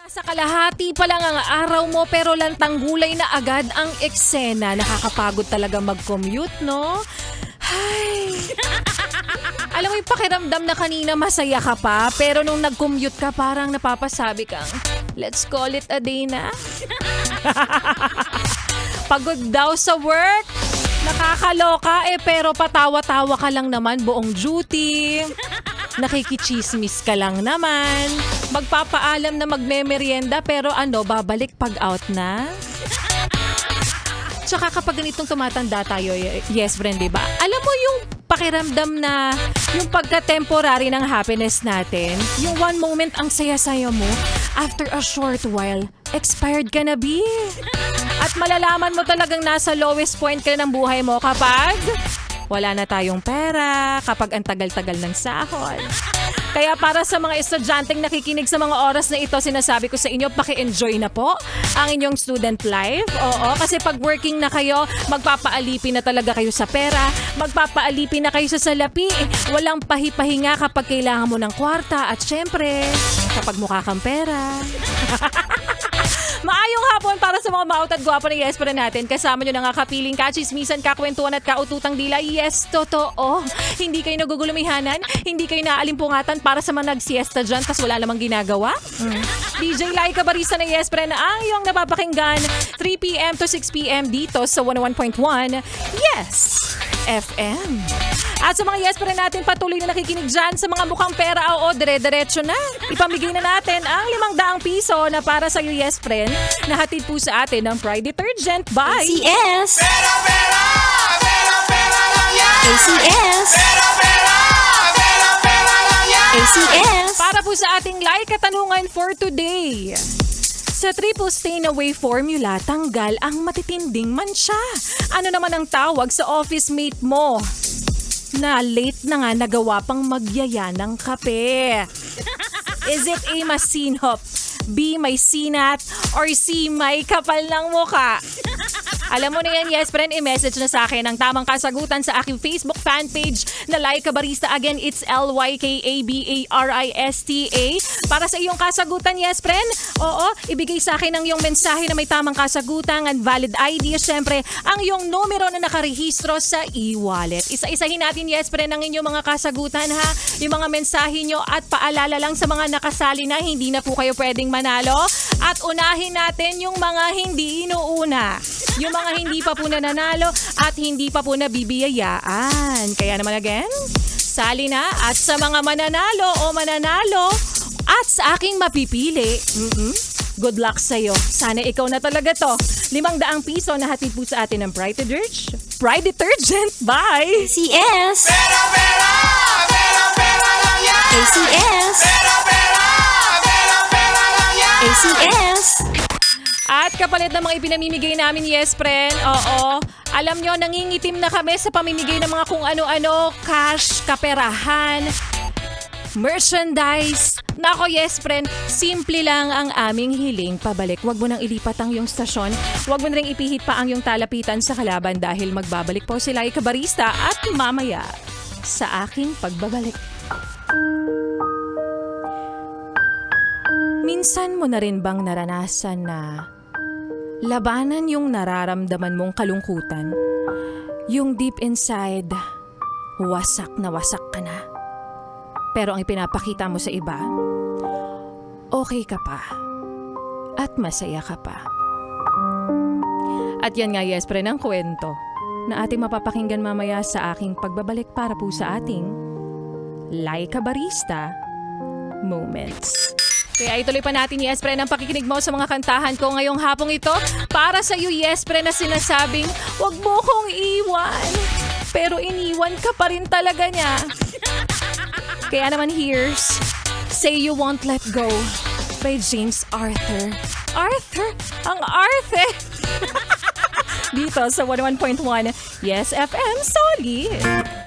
Nasa kalahati pa lang ang araw mo pero lantang gulay na agad ang eksena. Nakakapagod talaga mag-commute, no? Ay. Alam mo yung pakiramdam na kanina masaya ka pa pero nung nag-commute ka parang napapasabi kang, let's call it a day na. Pagod daw sa work. Nakakaloka pero patawa-tawa ka lang naman buong duty. Nakikichismis ka lang naman. Magpapaalam na magme-merienda pero babalik pag out na. Tsaka kapag ganitong tumatanda tayo, yes friend, diba? Alam mo yung pakiramdam na yung pagka-temporary ng happiness natin, yung one moment ang saya-saya mo, after a short while, expired ka na, B. At malalaman mo talagang nasa lowest point ka na ng buhay mo kapag wala na tayong pera, kapag ang tagal-tagal ng sahod. Kaya para sa mga estudyanteng nakikinig sa mga oras na ito, sinasabi ko sa inyo, paki-enjoy na po ang inyong student life. Oo, kasi pag working na kayo, magpapaalipin na talaga kayo sa pera, magpapaalipin na kayo sa salapi. Walang pahipahinga kapag kailangan mo ng kwarta at syempre, kapag mukha kang pera. Maayong hapon para sa mga maut at gwapo na yes pa natin. Kasama nyo na nga kapiling, kachismisan, kakwentuhan at kaututang dila. Yes, totoo. Hindi kayo nagugulumihanan, hindi kayo naalimpungatan para sa mga nagsiesta dyan tas wala namang ginagawa. DJ Laika Barista na yes pa na ang iyong napapakinggan 3 p.m. to 6 p.m. dito sa 101.1 Yes FM. At sa mga yes pa rin natin patuloy na nakikinig dyan sa mga mukhang pera dire-diretso na. Ipamigay na natin ang 500 piso na para sa iyo yes friend na hatid po sa atin ng Pride Detergent by ACS. Pera, pera! Pera, pera lang yan! ACS. Pera, pera! Pera, pera lang yan! ACS. para po sa ating like katanungan for today. Sa triple stain away formula, tanggal ang matitinding mansya. Ano naman ang tawag sa office mate mo na late na nga nagawa pang magyaya ng kape? Is it A, masinhop, B, may sinat, or C, may kapal ng muka? Alam mo na yan, yes friend, i-message na sa akin ang tamang kasagutan sa aking Facebook fan page na Laika Barista. Again, it's LYKABARISTA. Para sa iyong kasagutan, yes friend, oo, ibigay sa akin ang iyong mensahe na may tamang kasagutan and valid ID. Siyempre, ang iyong numero na nakarehistro sa e-wallet. Isa-isahin natin, yes friend, ang inyong mga kasagutan ha. Yung mga mensahe nyo at paalala lang sa mga nakasali na hindi na po kayo pwedeng manalo. At unahin natin yung mga hindi inuuna. Yung mga hindi pa po nananalo at hindi pa po nabibiyayaan. Kaya naman again, sali na at sa mga mananalo o mananalo at sa aking mapipili, good luck sa'yo. Sana ikaw na talaga to. 500 piso na hatid po sa atin ng Pride Detergent by ACS. Pera, pera! Pera, pera lang yan! ACS. Pera, pera! Pera, pera lang yan! ACS. At kapalit ng mga ipinamimigay namin, yes friend, oo. Alam nyo, nangingitim na kami sa pamimigay ng mga kung ano-ano, cash, kaperahan, merchandise. Nako, yes friend, simple lang ang aming hiling pabalik. Huwag mo nang ilipat ang iyong stasyon. Huwag mo na rin ipihit pa ang iyong talapitan sa kalaban dahil magbabalik po si Laika Barista at mamaya sa aking pagbabalik. Minsan mo na rin bang naranasan na labanan yung nararamdaman mong kalungkutan? Yung deep inside, wasak na wasak ka na. Pero ang ipinapakita mo sa iba, okay ka pa. At masaya ka pa. At yan nga, yes, friend, ang kwento na ating mapapakinggan mamaya sa aking pagbabalik para po sa ating Laika Barista Moments. Kaya ituloy pa natin, yes friend, ang pakikinig mo sa mga kantahan ko ngayong hapong ito para sa iyo, yes friend, na sinasabing wag mo kong iwan pero iniwan ka pa rin talaga niya. Kaya naman here's Say You Won't Let Go by James Arthur. Arthur? Ang Arthur! Dito sa 101.1 Yes FM Solid.